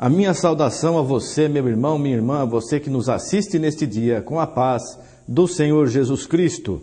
A minha saudação a você, meu irmão, minha irmã, a você que nos assiste neste dia, com a paz do Senhor Jesus Cristo.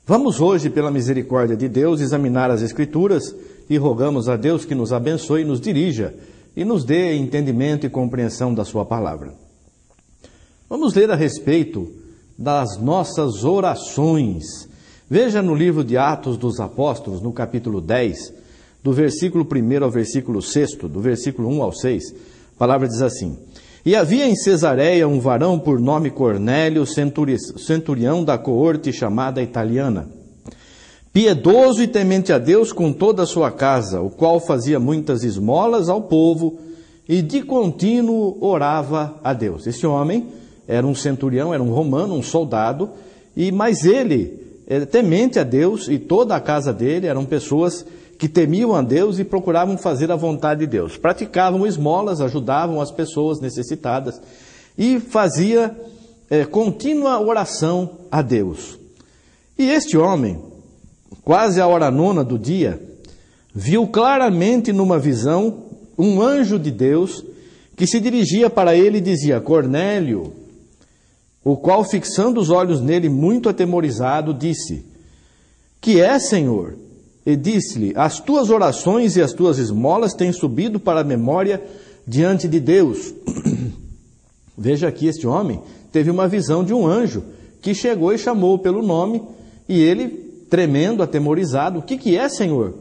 Vamos hoje, pela misericórdia de Deus, examinar as Escrituras e rogamos a Deus que nos abençoe e nos dirija e nos dê entendimento e compreensão da sua palavra. Vamos ler a respeito das nossas orações. Veja no livro de Atos dos Apóstolos, no capítulo 10, do versículo 1 ao versículo 6, do versículo 1 ao 6, a palavra diz assim: E havia em Cesareia um varão por nome Cornélio, centurião da coorte chamada italiana, piedoso e temente a Deus com toda a sua casa, o qual fazia muitas esmolas ao povo e de contínuo orava a Deus. Esse homem era um centurião, era um romano, um soldado, mas ele, temente a Deus, e toda a casa dele eram pessoas que temiam a Deus e procuravam fazer a vontade de Deus. Praticavam esmolas, ajudavam as pessoas necessitadas e fazia contínua oração a Deus. E este homem, quase à hora nona do dia, viu claramente numa visão um anjo de Deus que se dirigia para ele e dizia: Cornélio, o qual, fixando os olhos nele muito atemorizado, disse: Que é, Senhor? E disse-lhe: As tuas orações e as tuas esmolas têm subido para a memória diante de Deus. Veja aqui, este homem teve uma visão de um anjo que chegou e chamou pelo nome, e ele, tremendo, atemorizado: O que é, Senhor?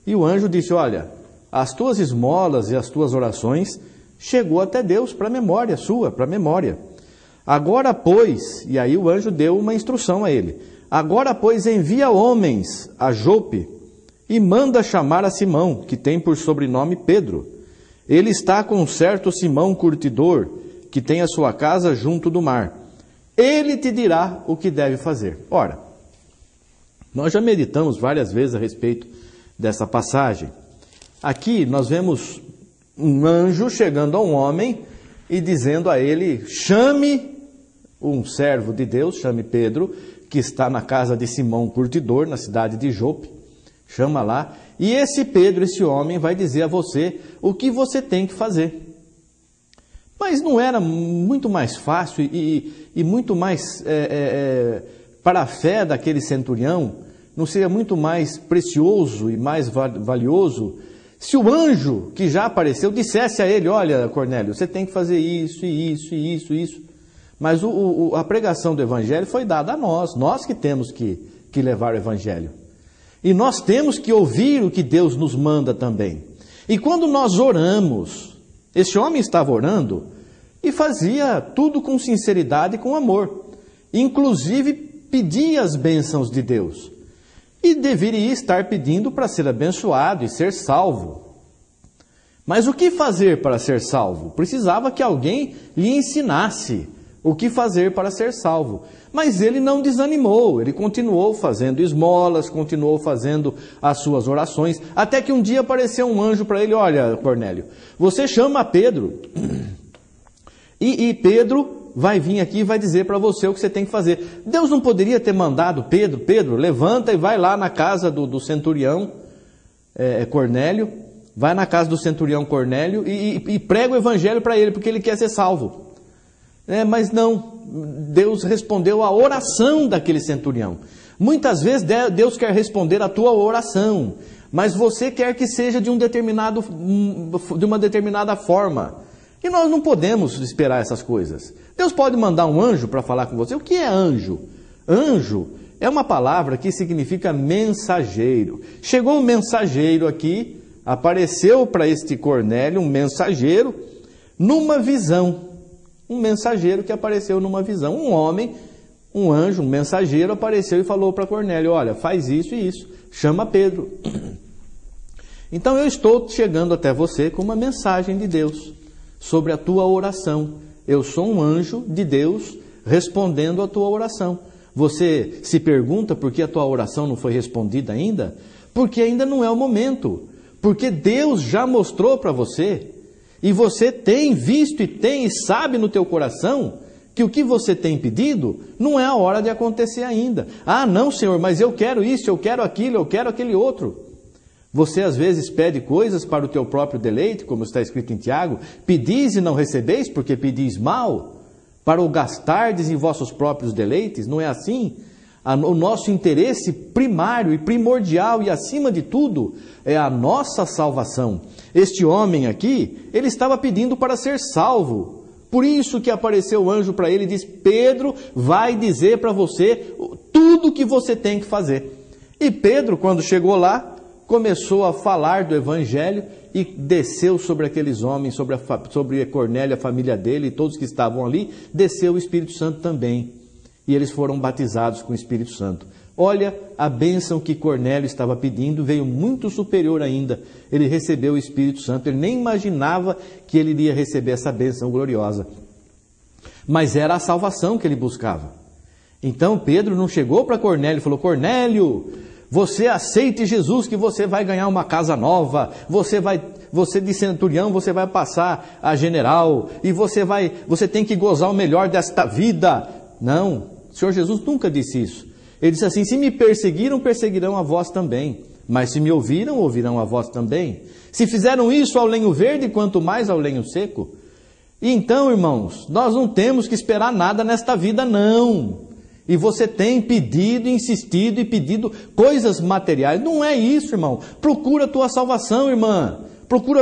E o anjo disse: Olha, as tuas esmolas e as tuas orações chegou até Deus para a memória sua, para a memória. Agora, pois, e aí o anjo deu uma instrução a ele: Agora, pois, envia homens a Jope e manda chamar a Simão, que tem por sobrenome Pedro. Ele está com um certo Simão curtidor, que tem a sua casa junto do mar. Ele te dirá o que deve fazer. Ora, nós já meditamos várias vezes a respeito dessa passagem. Aqui nós vemos um anjo chegando a um homem e dizendo a ele: chame um servo de Deus, chame Pedro, que está na casa de Simão curtidor, na cidade de Jope. Chama lá, e esse Pedro, esse homem, vai dizer a você o que você tem que fazer. Mas não era muito mais fácil e muito mais para a fé daquele centurião, não seria muito mais precioso e mais valioso se o anjo que já apareceu dissesse a ele: olha, Cornélio, você tem que fazer isso, isso, isso, isso. Mas a pregação do Evangelho foi dada a nós que temos que levar o Evangelho. E nós temos que ouvir o que Deus nos manda também. E quando nós oramos, esse homem estava orando e fazia tudo com sinceridade e com amor. Inclusive pedia as bênçãos de Deus. E deveria estar pedindo para ser abençoado e ser salvo. Mas o que fazer para ser salvo? Precisava que alguém lhe ensinasse o que fazer para ser salvo. Mas ele não desanimou, ele continuou fazendo esmolas, continuou fazendo as suas orações, até que um dia apareceu um anjo para ele: olha, Cornélio, você chama Pedro, e Pedro vai vir aqui e vai dizer para você o que você tem que fazer. Deus não poderia ter mandado Pedro, levanta e vai lá na casa do centurião Cornélio, vai na casa do centurião Cornélio e prega o evangelho para ele, porque ele quer ser salvo. Mas não, Deus respondeu à oração daquele centurião. Muitas vezes Deus quer responder à tua oração, mas você quer que seja de uma determinada forma. E nós não podemos esperar essas coisas. Deus pode mandar um anjo para falar com você. O que é anjo? Anjo é uma palavra que significa mensageiro. Chegou um mensageiro aqui, apareceu para este Cornélio um mensageiro numa visão. Um mensageiro que apareceu numa visão. Um homem, um anjo, um mensageiro apareceu e falou para Cornélio: olha, faz isso e isso, chama Pedro. Então eu estou chegando até você com uma mensagem de Deus sobre a tua oração. Eu sou um anjo de Deus respondendo a tua oração. Você se pergunta por que a tua oração não foi respondida ainda? Porque ainda não é o momento. Porque Deus já mostrou para você. E você tem visto e sabe no teu coração que o que você tem pedido não é a hora de acontecer ainda. Ah, não, Senhor, mas eu quero isso, eu quero aquilo, eu quero aquele outro. Você às vezes pede coisas para o teu próprio deleite, como está escrito em Tiago, pedis e não recebeis, porque pedis mal, para o gastardes em vossos próprios deleites, não é assim? O nosso interesse primário e primordial e acima de tudo é a nossa salvação. Este homem aqui, ele estava pedindo para ser salvo. Por isso que apareceu o anjo para ele e disse: Pedro vai dizer para você tudo o que você tem que fazer. E Pedro, quando chegou lá, começou a falar do evangelho e desceu sobre aqueles homens, sobre Cornélio, a família dele e todos que estavam ali, desceu o Espírito Santo também. E eles foram batizados com o Espírito Santo. Olha, a bênção que Cornélio estava pedindo veio muito superior ainda. Ele recebeu o Espírito Santo, ele nem imaginava que ele iria receber essa bênção gloriosa. Mas era a salvação que ele buscava. Então Pedro não chegou para Cornélio e falou: Cornélio, você aceite Jesus que você vai ganhar uma casa nova, você de centurião, você vai passar a general, e você tem que gozar o melhor desta vida. Não, o Senhor Jesus nunca disse isso. Ele disse assim: se me perseguiram, perseguirão a vós também. Mas se me ouviram, ouvirão a vós também. Se fizeram isso ao lenho verde, quanto mais ao lenho seco. E então, irmãos, nós não temos que esperar nada nesta vida, não. E você tem pedido, insistido e pedido coisas materiais. Não é isso, irmão. Procura a tua salvação, irmã. Procura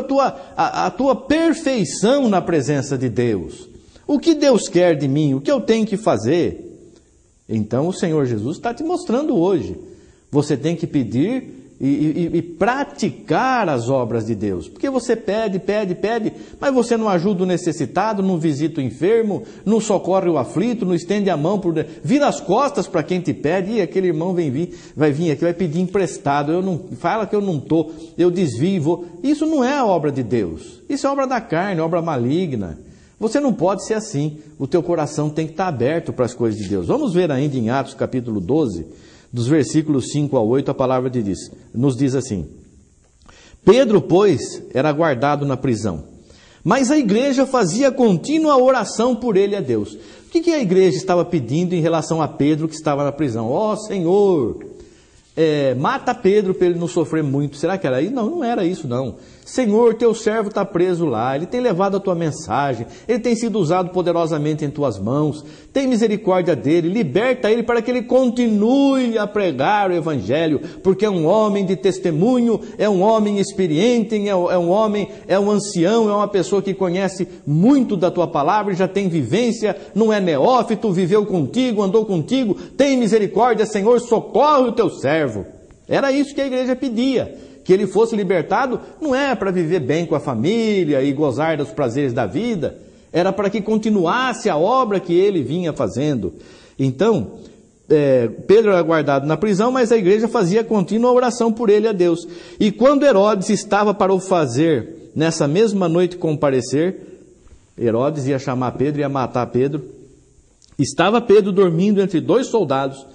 a tua perfeição na presença de Deus. O que Deus quer de mim? O que eu tenho que fazer? Então o Senhor Jesus está te mostrando hoje. Você tem que pedir e praticar as obras de Deus. Porque você pede, mas você não ajuda o necessitado, não visita o enfermo, não socorre o aflito, não estende a mão, vira as costas para quem te pede, e aquele irmão vai vir aqui, vai pedir emprestado, fala que eu não estou, eu desvio, vou. Isso não é a obra de Deus, isso é obra da carne, obra maligna. Você não pode ser assim, o teu coração tem que estar aberto para as coisas de Deus. Vamos ver ainda em Atos capítulo 12, dos versículos 5 a 8, a palavra nos diz assim: Pedro, pois, era guardado na prisão, mas a igreja fazia contínua oração por ele a Deus. O que a igreja estava pedindo em relação a Pedro que estava na prisão? Ó Senhor, mata Pedro para ele não sofrer muito. Será que era isso? Não, não era isso não. Senhor, teu servo está preso lá, ele tem levado a tua mensagem, ele tem sido usado poderosamente em tuas mãos, tem misericórdia dele, liberta ele para que ele continue a pregar o evangelho, porque é um homem de testemunho, é um homem experiente, é um ancião, é uma pessoa que conhece muito da tua palavra, já tem vivência, não é neófito, viveu contigo, andou contigo, tem misericórdia, Senhor, socorre o teu servo. Era isso que a igreja pedia. Que ele fosse libertado não é para viver bem com a família e gozar dos prazeres da vida, era para que continuasse a obra que ele vinha fazendo. Então, Pedro era guardado na prisão, mas a igreja fazia contínua oração por ele a Deus. E quando Herodes estava para o fazer, nessa mesma noite comparecer, Herodes ia chamar Pedro e ia matar Pedro. Estava Pedro dormindo entre dois soldados,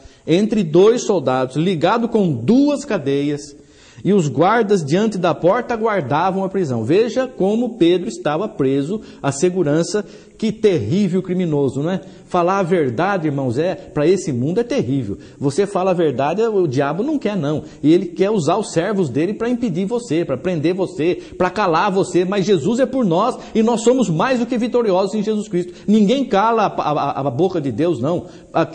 ligado com duas cadeias, e os guardas diante da porta guardavam a prisão. Veja como Pedro estava preso, a segurança, que terrível criminoso, não é? Falar a verdade, irmãos, para esse mundo é terrível. Você fala a verdade, o diabo não quer não. E ele quer usar os servos dele para impedir você, para prender você, para calar você. Mas Jesus é por nós e nós somos mais do que vitoriosos em Jesus Cristo. Ninguém cala a boca de Deus, não.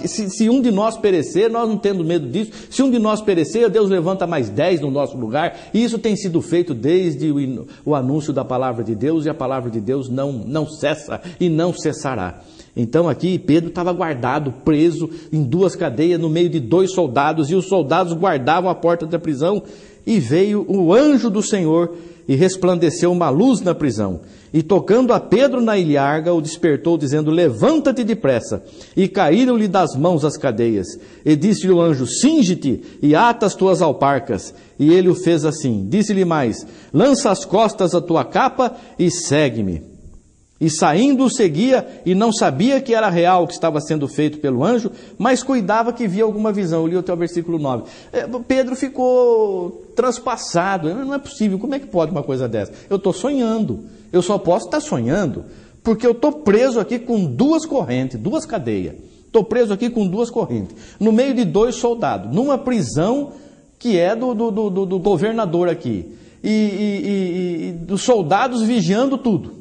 Se um de nós perecer, nós não temos medo disso. Se um de nós perecer, Deus levanta mais 10 no nosso lugar. E isso tem sido feito desde o anúncio da palavra de Deus, e a palavra de Deus não cessa e não cessará. Então aqui Pedro estava guardado, preso em duas cadeias, no meio de dois soldados, e os soldados guardavam a porta da prisão, e veio o anjo do Senhor, e resplandeceu uma luz na prisão, e tocando a Pedro na ilharga, o despertou, dizendo: levanta-te depressa. E caíram-lhe das mãos as cadeias. E disse-lhe o anjo: cinge-te e ata as tuas alparcas. E ele o fez assim. Disse-lhe mais: lança às costas a tua capa e segue-me. E saindo o seguia, e não sabia que era real o que estava sendo feito pelo anjo, mas cuidava que via alguma visão. Eu li até o versículo 9. Pedro ficou transpassado. Não é possível, como é que pode uma coisa dessa? Eu estou sonhando, eu só posso estar sonhando, porque eu estou preso aqui com duas correntes, duas cadeias. Estou preso aqui com duas correntes, no meio de dois soldados, numa prisão que é do governador aqui, e dos soldados vigiando tudo.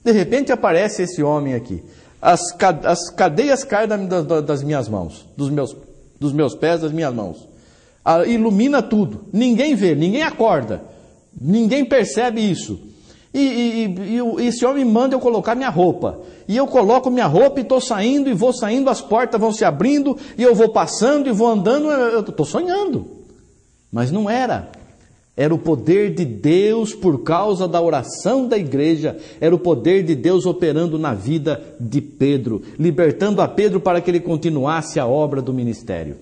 De repente aparece esse homem aqui. As cadeias caem das minhas mãos, dos meus pés, das minhas mãos. Ilumina tudo. Ninguém vê, ninguém acorda. Ninguém percebe isso. E esse homem manda eu colocar minha roupa. E eu coloco minha roupa e estou saindo, e vou saindo, as portas vão se abrindo, e eu vou passando e vou andando. Eu estou sonhando. Mas não era. Era o poder de Deus por causa da oração da igreja. Era o poder de Deus operando na vida de Pedro, libertando a Pedro para que ele continuasse a obra do ministério.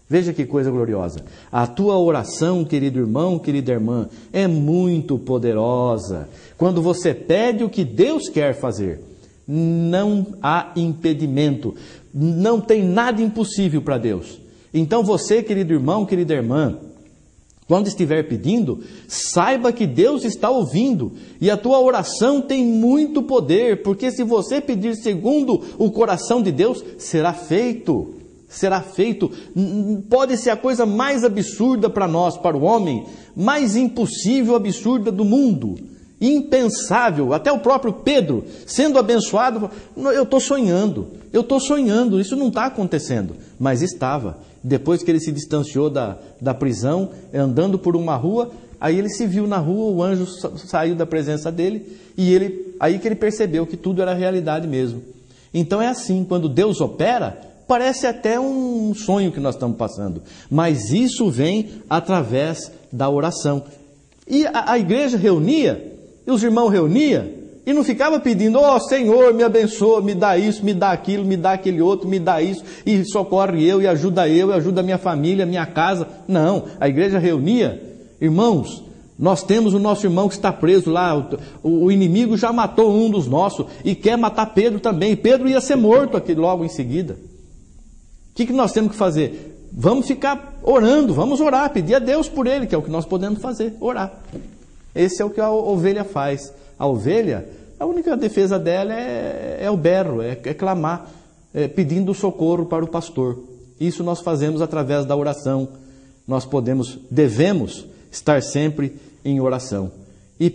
Veja que coisa gloriosa. A tua oração, querido irmão, querida irmã, é muito poderosa. Quando você pede o que Deus quer fazer, não há impedimento. Não tem nada impossível para Deus. Então você, querido irmão, querida irmã, quando estiver pedindo, saiba que Deus está ouvindo. E a tua oração tem muito poder, porque se você pedir segundo o coração de Deus, será feito. Será feito. Pode ser a coisa mais absurda para nós, para o homem, mais impossível, absurda do mundo. Impensável. Até o próprio Pedro, sendo abençoado, eu estou sonhando, isso não está acontecendo. Mas estava. Depois que ele se distanciou da prisão, andando por uma rua, aí ele se viu na rua, o anjo saiu da presença dele, e aí que ele percebeu que tudo era realidade mesmo. Então é assim, quando Deus opera, parece até um sonho que nós estamos passando, mas isso vem através da oração. E a igreja reunia, e os irmãos reuniam, e não ficava pedindo, Senhor, me abençoa, me dá isso, me dá aquilo, me dá aquele outro, me dá isso, e socorre eu, e ajuda a minha família, a minha casa. Não, a igreja reunia, irmãos, nós temos o nosso irmão que está preso lá, o inimigo já matou um dos nossos, e quer matar Pedro também. Pedro ia ser morto aqui logo em seguida. O que nós temos que fazer? Vamos ficar orando, vamos orar, pedir a Deus por ele, que é o que nós podemos fazer, orar. Esse é o que a ovelha faz. A ovelha, a única defesa dela é o berro, é clamar, pedindo socorro para o pastor. Isso nós fazemos através da oração. Nós devemos estar sempre em oração. E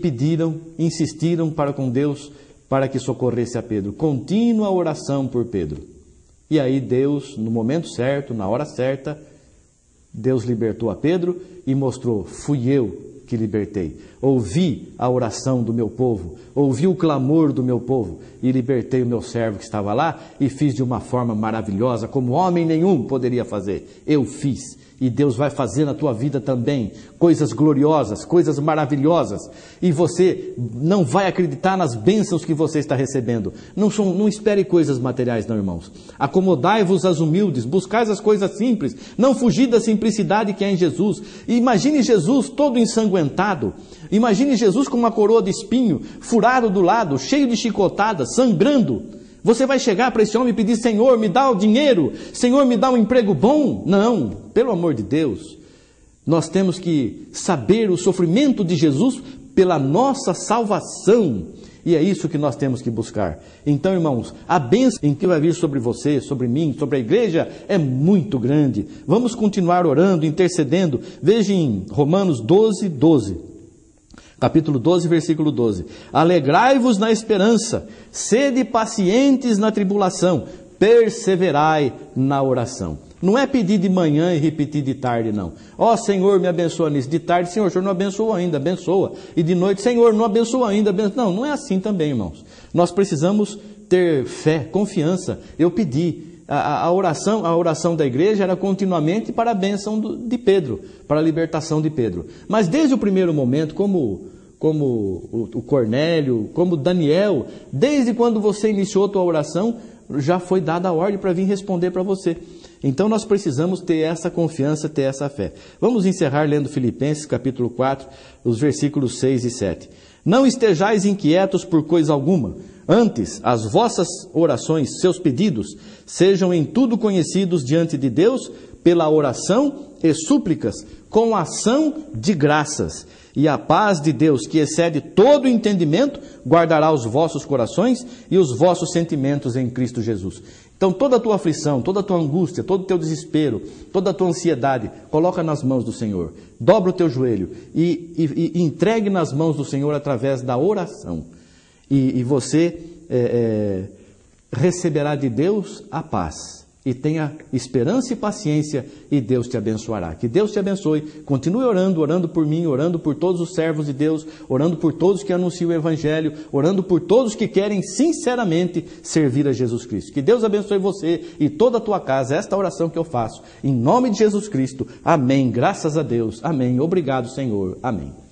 insistiram para com Deus para que socorresse a Pedro. Contínua oração por Pedro. E aí Deus, no momento certo, na hora certa, Deus libertou a Pedro e mostrou, fui eu que libertei. Ouvi a oração do meu povo, ouvi o clamor do meu povo e libertei o meu servo que estava lá e fiz de uma forma maravilhosa, como homem nenhum poderia fazer. Eu fiz. E Deus vai fazer na tua vida também coisas gloriosas, coisas maravilhosas. E você não vai acreditar nas bênçãos que você está recebendo. Não espere coisas materiais, não, irmãos. Acomodai-vos às humildes, buscais as coisas simples, não fugir da simplicidade que há em Jesus. E imagine Jesus todo ensanguentado. Imagine Jesus com uma coroa de espinho, furado do lado, cheio de chicotadas, sangrando. Você vai chegar para esse homem e pedir, Senhor, me dá o dinheiro, Senhor, me dá um emprego bom? Não, pelo amor de Deus. Nós temos que saber o sofrimento de Jesus pela nossa salvação. E é isso que nós temos que buscar. Então, irmãos, a bênção que vai vir sobre você, sobre mim, sobre a igreja, é muito grande. Vamos continuar orando, intercedendo. Veja em Romanos 12. Capítulo 12, versículo 12. Alegrai-vos na esperança, sede pacientes na tribulação, perseverai na oração. Não é pedir de manhã e repetir de tarde, não. Senhor, me abençoa nisso. De tarde, Senhor, o Senhor não abençoou ainda, abençoa. E de noite, Senhor, não abençoa ainda, abençoa. Não é assim também, irmãos. Nós precisamos ter fé, confiança. Eu pedi. A oração da igreja era continuamente para a bênção de Pedro, para a libertação de Pedro. Mas desde o primeiro momento, como o Cornélio, como Daniel, desde quando você iniciou a tua oração, já foi dada a ordem para vir responder para você. Então nós precisamos ter essa confiança, ter essa fé. Vamos encerrar lendo Filipenses capítulo 4, os versículos 6 e 7. Não estejais inquietos por coisa alguma. Antes, as vossas orações, seus pedidos, sejam em tudo conhecidos diante de Deus pela oração e súplicas, com ação de graças. E a paz de Deus, que excede todo o entendimento, guardará os vossos corações e os vossos sentimentos em Cristo Jesus. Então toda a tua aflição, toda a tua angústia, todo o teu desespero, toda a tua ansiedade, coloca nas mãos do Senhor. Dobra o teu joelho e entregue nas mãos do Senhor através da oração. E você receberá de Deus a paz. E tenha esperança e paciência, e Deus te abençoará. Que Deus te abençoe. Continue orando por mim, orando por todos os servos de Deus, orando por todos que anunciam o Evangelho, orando por todos que querem sinceramente servir a Jesus Cristo. Que Deus abençoe você e toda a tua casa. Esta oração que eu faço, em nome de Jesus Cristo. Amém. Graças a Deus. Amém. Obrigado, Senhor. Amém.